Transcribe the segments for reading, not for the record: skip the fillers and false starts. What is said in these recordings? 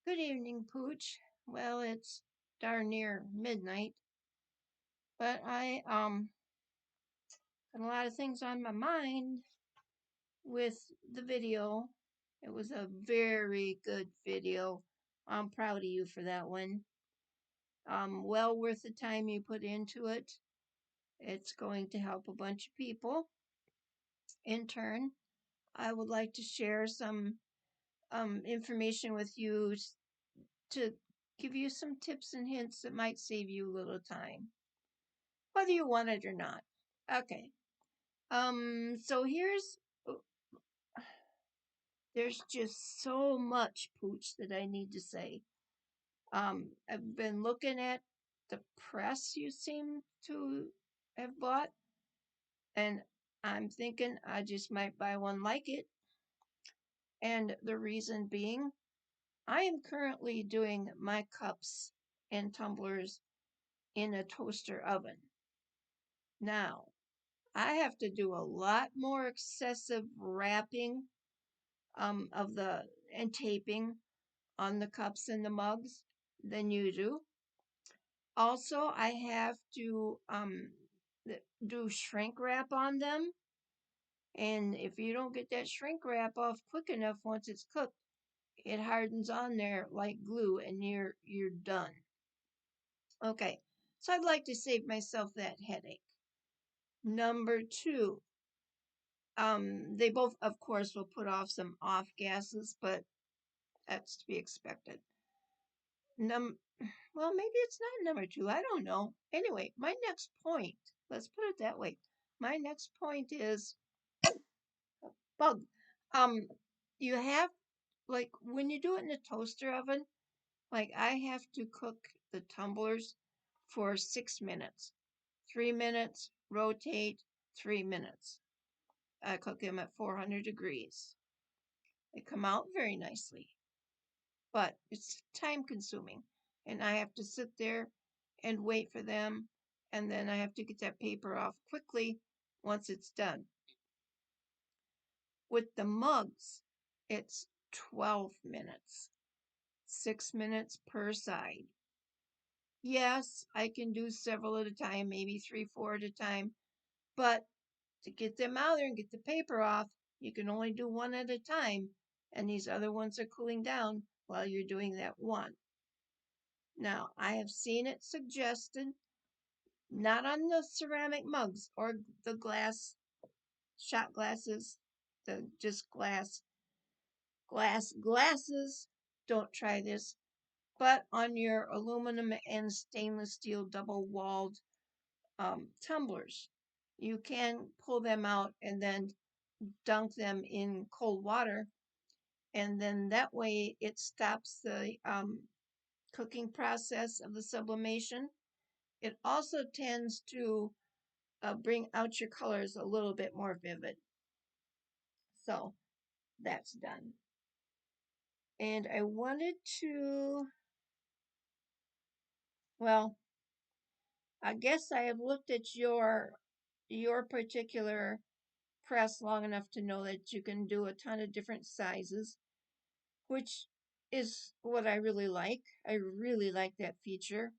Good evening, Pooch. Well, it's darn near midnight, but I got a lot of things on my mind with the video. It was a very good video. I'm proud of you for that one. Well worth the time you put into it. It's going to help a bunch of people. In turn, I would like to share some information with you to give you some tips and hints that might save you a little time, whether you want it or not. Okay. So there's just so much, Pooch, that I need to say. I've been looking at the press you seem to have bought, and I'm thinking I just might buy one like it. And the reason being, I am currently doing my cups and tumblers in a toaster oven. Now, I have to do a lot more excessive wrapping of the and taping on the cups and the mugs than you do. Also, I have to do shrink wrap on them, and if you don't get that shrink wrap off quick enough once it's cooked, it hardens on there like glue, and you're done. Okay, so I'd like to save myself that headache. Number two, they both, of course, will put off some off gases, but that's to be expected. Num well, maybe it's not number two. I don't know. Anyway, my next point, let's put it that way. My next point is bug. Um, you have, like, when you do it in a toaster oven, like I have to cook the tumblers for 6 minutes. 3 minutes, rotate, 3 minutes. I cook them at 400 degrees. They come out very nicely, but it's time consuming. And I have to sit there and wait for them. And then I have to get that paper off quickly once it's done. With the mugs, it's 12 minutes, 6 minutes per side. Yes, I can do several at a time, maybe three, four at a time. But to get them out there and get the paper off, you can only do one at a time. And these other ones are cooling down while you're doing that one. Now, I have seen it suggested, not on the ceramic mugs or the glass shot glasses, the just glasses. Don't try this, but on your aluminum and stainless steel double walled tumblers. You can pull them out and then dunk them in cold water, and then that way it stops the cooking process of the sublimation. It also tends to bring out your colors a little bit more vivid. So that's done. And I wanted to, well, I guess I have looked at your particular press long enough to know that you can do a ton of different sizes, which is what I really like. I really like that feature.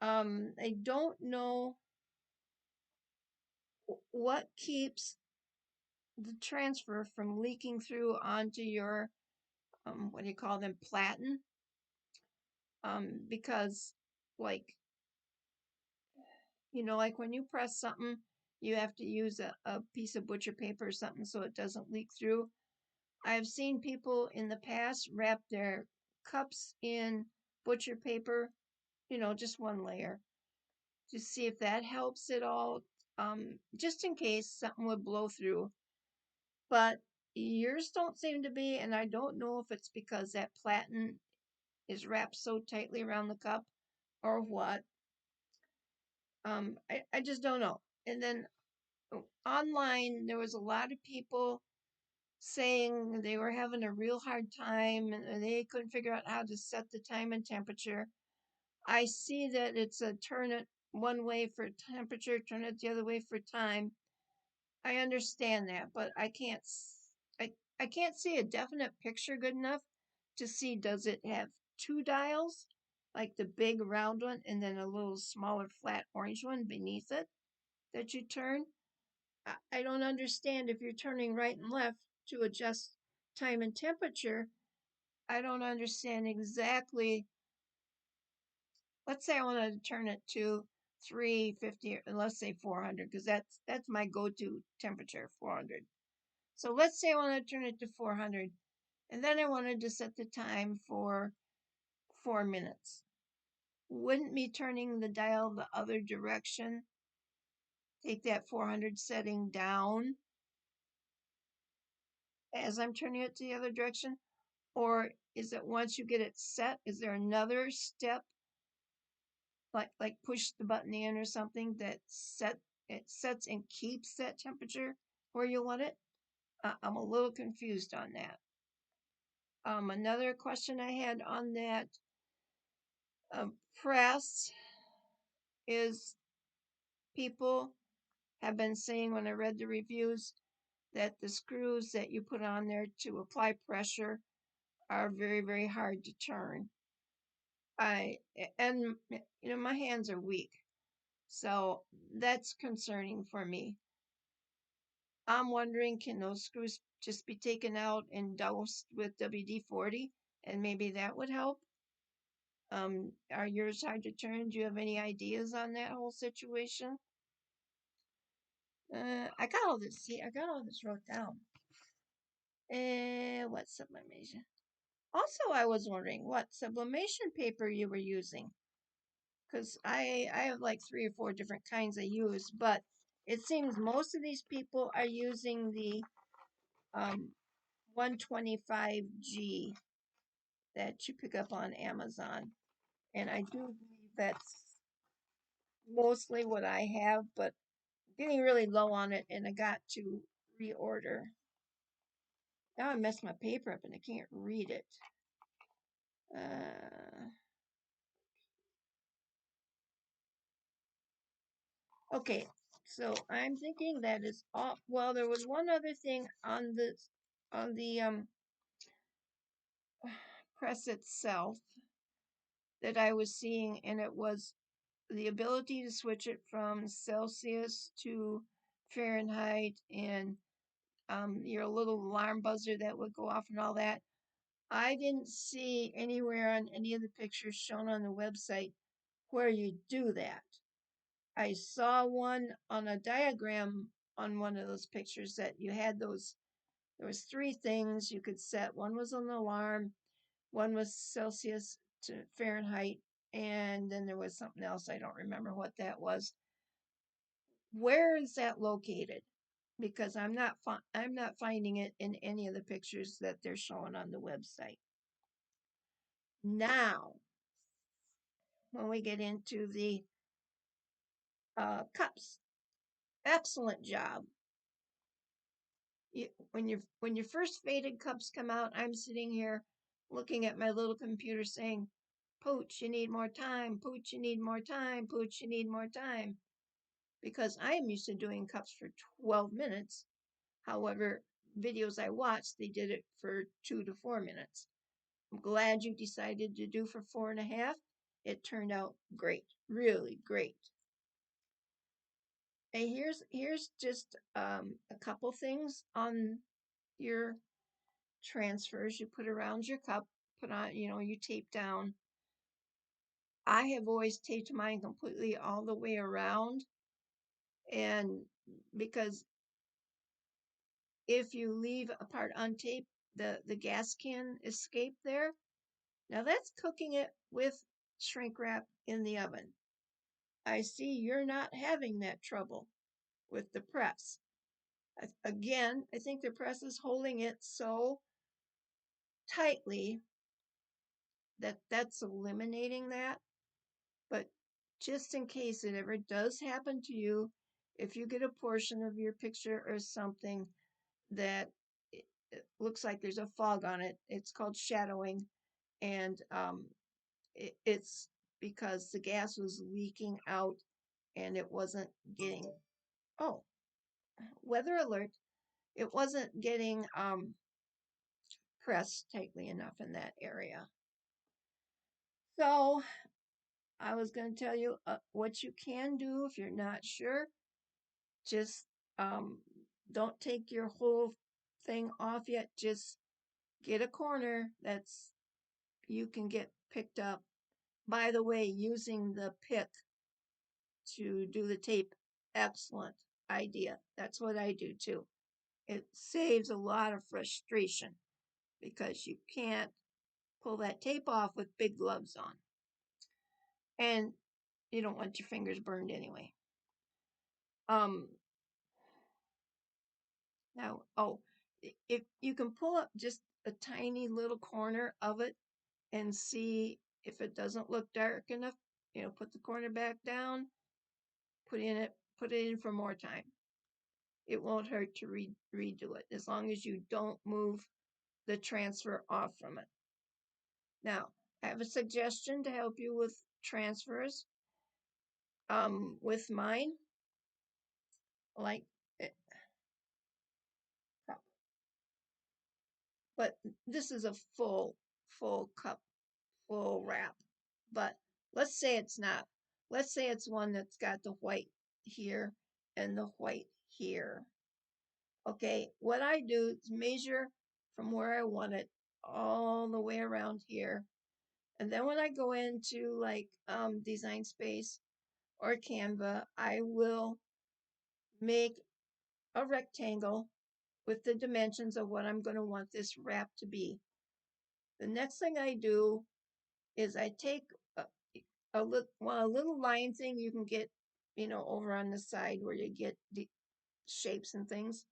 I don't know what keeps the transfer from leaking through onto your what do you call them, platen, because like like when you press something, you have to use a piece of butcher paper or something so it doesn't leak through. I've seen people in the past wrap their cups in butcher paper, just one layer, to see if that helps at all, just in case something would blow through. But yours don't seem to be, and I don't know if it's because that platen is wrapped so tightly around the cup or what. I just don't know. And then online, there was a lot of people saying they were having a real hard time and they couldn't figure out how to set the time and temperature. I see that it's a turn it one way for temperature, turn it the other way for time. I understand that, but I can't see a definite picture good enough to see, does it have two dials, like the big round one and then a little smaller flat orange one beneath it that you turn. I don't understand if you're turning right and left to adjust time and temperature. I don't understand exactly. Let's say I want to turn it to 350, and let's say 400, because that's my go-to temperature, 400. So let's say I want to turn it to 400, and then I wanted to set the time for 4 minutes. Wouldn't me turning the dial the other direction take that 400 setting down as I'm turning it to the other direction? Or is it once you get it set, is there another step, like push the button in or something that sets and keeps that temperature where you want it? I'm a little confused on that. Another question I had on that press is, people have been saying when I read the reviews that the screws that you put on there to apply pressure are very, very hard to turn. I and my hands are weak, so that's concerning for me. I'm wondering, can those screws just be taken out and doused with WD-40, and maybe that would help? Are yours hard to turn? Do you have any ideas on that whole situation? I got all this. See, I got all this wrote down. What sublimation? Also, I was wondering what sublimation paper you were using, because I have like 3 or 4 different kinds I use, but it seems most of these people are using the 125G that you pick up on Amazon, and I do believe that's mostly what I have, but getting really low on it, and I got to reorder. Now I messed my paper up and I can't read it. Okay, so I'm thinking that is all. Well, there was one other thing on the press itself that I was seeing, and it was the ability to switch it from Celsius to Fahrenheit, and your little alarm buzzer that would go off and all that. I didn't see anywhere on any of the pictures shown on the website where you do that. I saw one on a diagram on one of those pictures that you had those. There was 3 things you could set. One was an alarm, one was Celsius to Fahrenheit, and then there was something else. I don't remember what that was. Where is that located? Because I'm not finding it in any of the pictures that they're showing on the website. Now, when we get into the cups, excellent job. When your first faded cups come out, I'm sitting here looking at my little computer saying, Pooch, you need more time. Pooch, you need more time. Pooch, you need more time. Because I am used to doing cups for 12 minutes. However, videos I watched, they did it for 2 to 4 minutes. I'm glad you decided to do for 4.5. It turned out great, really great. And here's just a couple things on your transfers you put around your cup. Put on, you tape down. I have always taped mine completely all the way around, and because if you leave a part untaped, the gas can escape there. Now that's cooking it with shrink wrap in the oven. I see you're not having that trouble with the press. Again, I think the press is holding it so tightly that that's eliminating that. But just in case it ever does happen to you, if you get a portion of your picture or something that it looks like there's a fog on it, it's called shadowing, and it's because the gas was leaking out and it wasn't getting, oh, weather alert, it wasn't getting pressed tightly enough in that area. So I was going to tell you what you can do if you're not sure. Just don't take your whole thing off yet. Just get a corner that's you can get picked up. By the way, using the pick to do the tape, excellent idea. That's what I do too. It saves a lot of frustration because you can't pull that tape off with big gloves on. And you don't want your fingers burned anyway. Um Now, if you can pull up just a tiny little corner of it and see if it doesn't look dark enough, put the corner back down, put it in for more time. It won't hurt to redo it as long as you don't move the transfer off from it. Now, I have a suggestion to help you with transfers. With mine, like it, but this is a full cup, full wrap. But let's say it's not. Let's say it's one that's got the white here and the white here. Okay, what I do is measure from where I want it all the way around here. And then when I go into like Design Space or Canva, I will make a rectangle with the dimensions of what I'm going to want this wrap to be. The next thing I do is I take a, a little line thing you can get, over on the side where you get the shapes and things.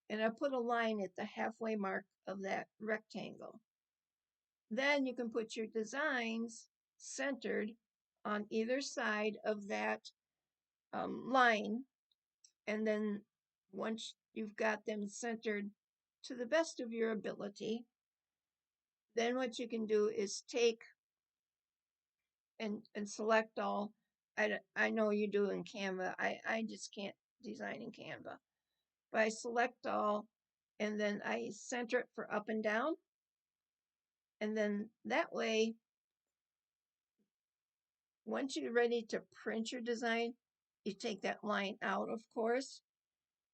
And I put a line at the halfway mark of that rectangle. Then you can put your designs centered on either side of that line. And then once you've got them centered to the best of your ability, then what you can do is take and select all. I know you do in Canva. I just can't design in Canva. But I select all and then I center it for up and down. And then that way, once you're ready to print your design, you take that line out, of course.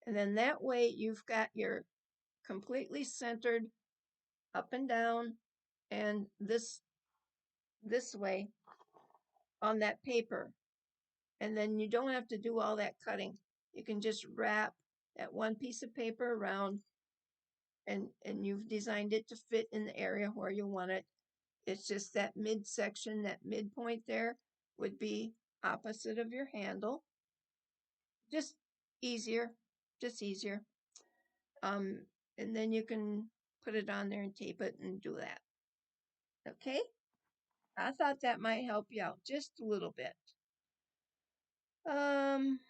And then that way you've got your completely centered up and down and this way on that paper. And then you don't have to do all that cutting. You can just wrap that one piece of paper around and you've designed it to fit in the area where you want it. It's just that midsection, that midpoint there would be opposite of your handle. Just easier, just easier. Um, and then you can put it on there and tape it and do that. Okay? I thought that might help you out just a little bit. Um,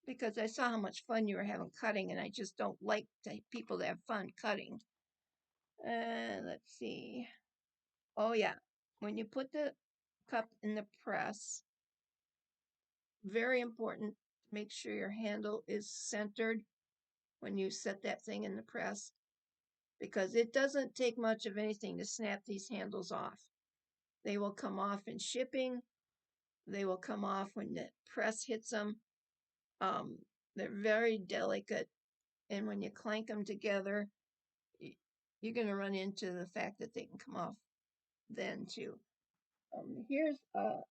because I saw how much fun you were having cutting, and I just don't like people to have fun cutting. Let's see. Oh, yeah. When you put the cup in the press, very important to make sure your handle is centered when you set that thing in the press because it doesn't take much of anything to snap these handles off. They will come off in shipping. They will come off when the press hits them. Um, they're very delicate, and when you clank them together, you're going to run into the fact that they can come off then too. Um, here's uh,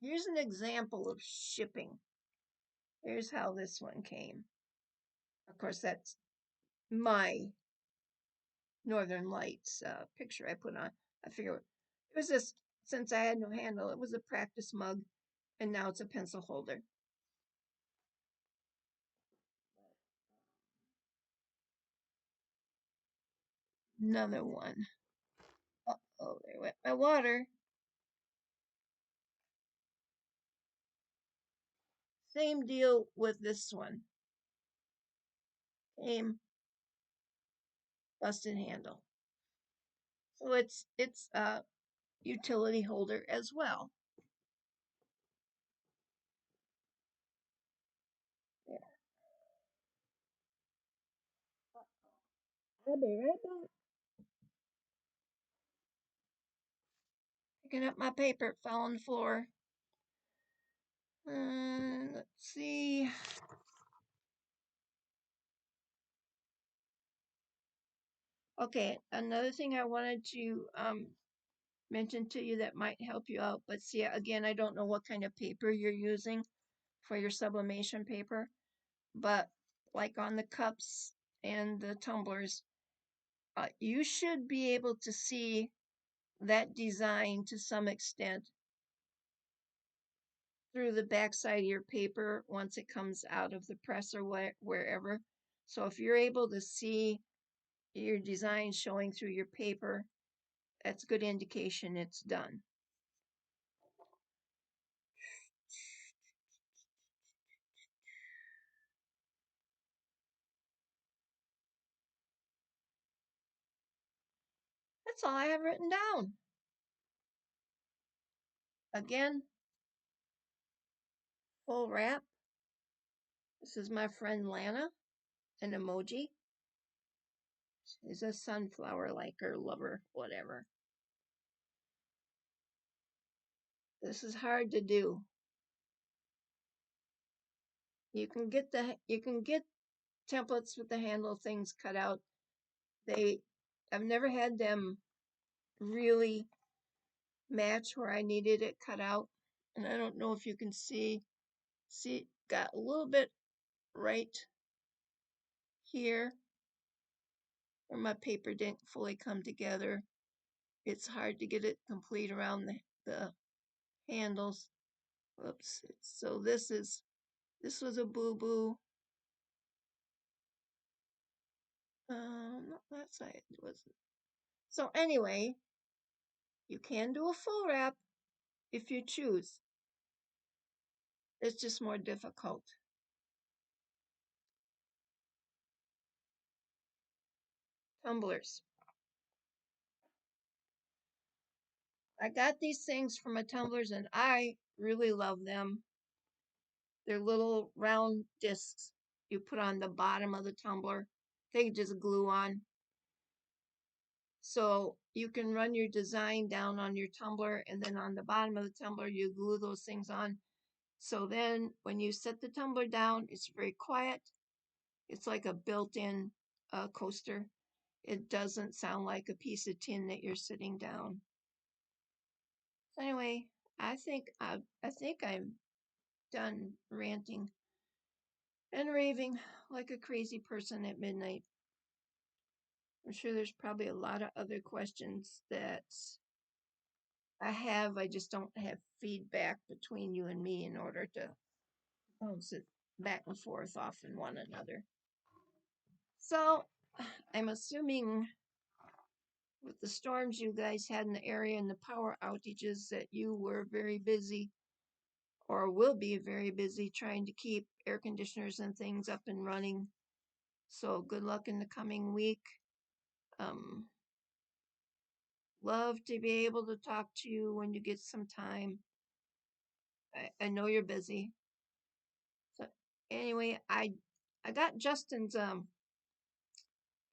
here's an example of shipping. Here's how this one came. Of course, that's my Northern Lights picture I put on. I figured it was just since I had no handle, it was a practice mug, and now it's a pencil holder. Another one. Oh, there went my water. Same deal with this one. Same busted handle. So it's a utility holder as well. There. I'll be right back. Picking up my paper, it fell on the floor. Let's see. Okay, another thing I wanted to mention to you that might help you out, but see, again, I don't know what kind of paper you're using for your sublimation paper, but like on the cups and the tumblers, you should be able to see that design to some extent through the backside of your paper once it comes out of the press or wherever. So if you're able to see your design showing through your paper, that's a good indication it's done. That's all I have written down. Again, full wrap. This is my friend Lana, an emoji. She's a sunflower liker, lover, whatever. This is hard to do. You can get templates with the handle things cut out. I've never had them really match where I needed it cut out. And I don't know if you can see it got a little bit right here where my paper didn't fully come together. It's hard to get it complete around the handles. Whoops. So this was a boo-boo. That side wasn't. So anyway, you can do a full wrap if you choose. It's just more difficult. Tumblers. I got these things from a tumblers and I really love them. They're little round discs you put on the bottom of the tumbler. They just glue on. So you can run your design down on your tumbler and then on the bottom of the tumbler you glue those things on. So then when you set the tumbler down, it's very quiet. It's like a built-in coaster. It doesn't sound like a piece of tin that you're sitting down. So anyway, I think I'm done ranting and raving like a crazy person at midnight. I'm sure there's probably a lot of other questions that I just don't have feedback between you and me in order to bounce it back and forth off in one another. So I'm assuming with the storms you guys had in the area and the power outages that you were very busy or will be very busy trying to keep air conditioners and things up and running. So good luck in the coming week. Um, Love to be able to talk to you when you get some time. I know you're busy. So anyway, I got Justin's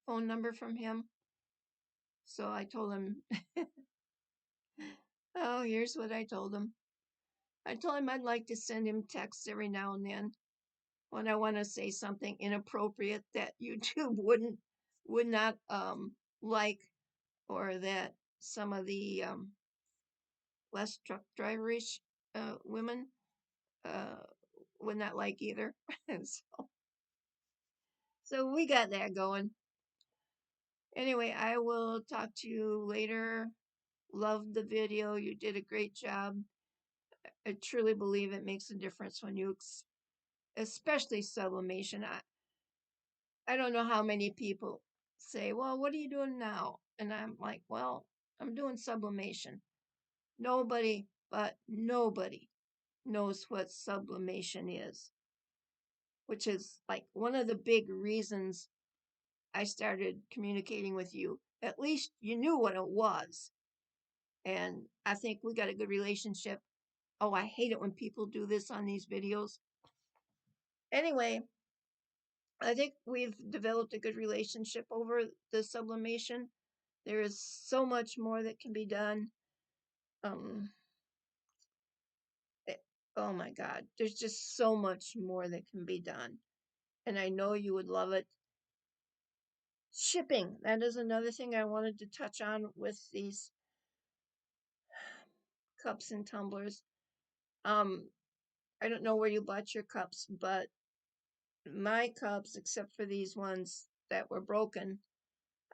phone number from him. So I told him, oh, here's what I told him. I told him I'd like to send him texts every now and then when I want to say something inappropriate that YouTube would not like, or that some of the less truck driverish women uh, would not like either. So we got that going. Anyway, I will talk to you later. Loved the video. You did a great job. I truly believe it makes a difference when you, especially sublimation. I don't know how many people say, well, what are you doing now? And I'm like, well, I'm doing sublimation. Nobody, but nobody knows what sublimation is, which is like one of the big reasons I started communicating with you. At least you knew what it was. And I think we got a good relationship. Oh, I hate it when people do this on these videos. Anyway, I think we've developed a good relationship over the sublimation. There is so much more that can be done. Um, it- oh my God, there's just so much more that can be done. And I know you would love it. Shipping, that is another thing I wanted to touch on with these cups and tumblers. Um, I don't know where you bought your cups, but my cups, except for these ones that were broken,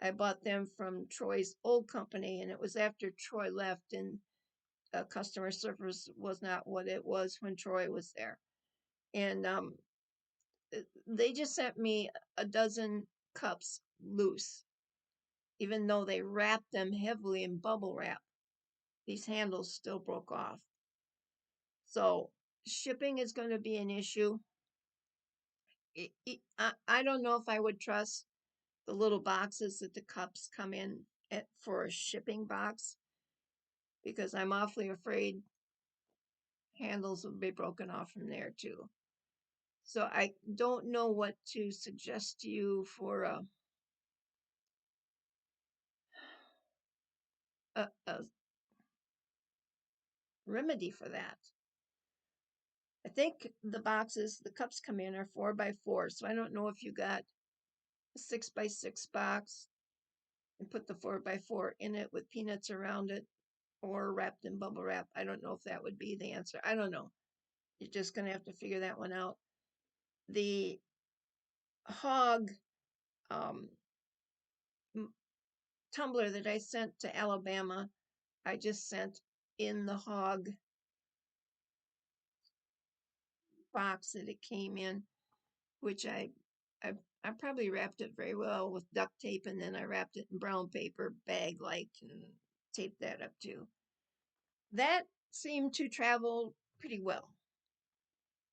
I bought them from Troy's old company, and it was after Troy left, and customer service was not what it was when Troy was there. And they just sent me a dozen cups loose, even though they wrapped them heavily in bubble wrap. These handles still broke off. So shipping is going to be an issue. I don't know if I would trust the little boxes that the cups come in for a shipping box, because I'm awfully afraid handles will be broken off from there too. So I don't know what to suggest to you for a remedy for that. I think the boxes the cups come in are 4x4, so I don't know if you got a 6x6 box and put the 4x4 in it with peanuts around it, or wrapped in bubble wrap. I don't know if that would be the answer. I don't know. You're just going to have to figure that one out. The hog um, tumbler that I sent to Alabama, I just sent in the hog box that it came in, which I, I probably wrapped it very well with duct tape, and then I wrapped it in brown paper bag like and taped that up too. That seemed to travel pretty well,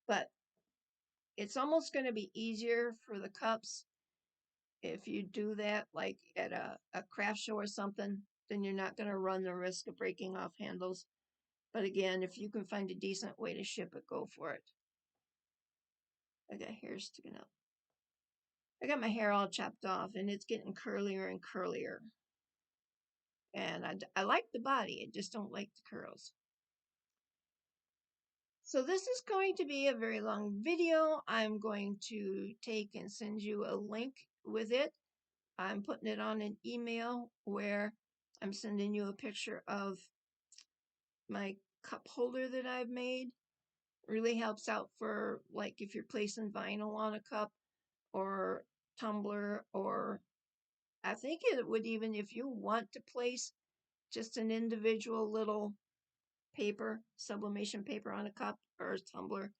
but it's almost going to be easier for the cups if you do that like at a craft show or something. Then you're not going to run the risk of breaking off handles. But again, if you can find a decent way to ship it, go for it. I got hair sticking up. I got my hair all chopped off, and it's getting curlier and curlier. And I like the body, I just don't like the curls. So this is going to be a very long video. I'm going to take and send you a link with it. I'm putting it on an email where I'm sending you a picture of my cup holder that I've made. Really helps out for like if you're placing vinyl on a cup or tumbler, or I think it would even, if you want to place just an individual little paper, sublimation paper on a cup or a tumbler,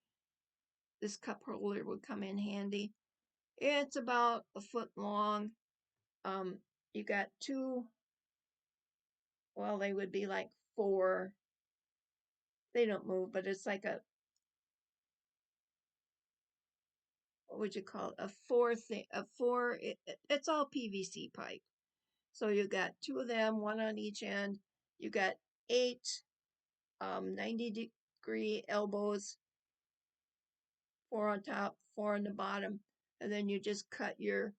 this cup holder would come in handy. It's about a foot long. Um, you got two, well, they would be like four. They don't move, but it's like what would you call it? A four thing, a four. It's all PVC pipe. So you got two of them, one on each end. You got eight 90-degree elbows, four on top, four on the bottom, and then you just cut your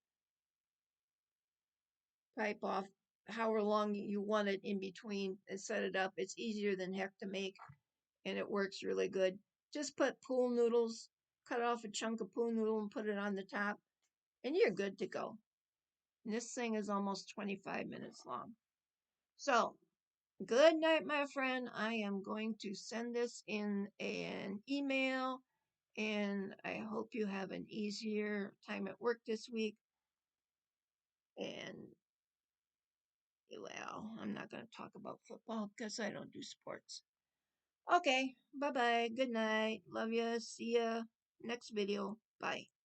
pipe off however long you want it in between and set it up. It's easier than heck to make, and it works really good. Just put pool noodles, cut off a chunk of pool noodle and put it on the top, and you're good to go. And this thing is almost 25 minutes long. So, good night, my friend. I am going to send this in an email, and I hope you have an easier time at work this week. And well, I'm not going to talk about football because I don't do sports. Okay, bye bye. Good night. Love ya. See ya next video. Bye.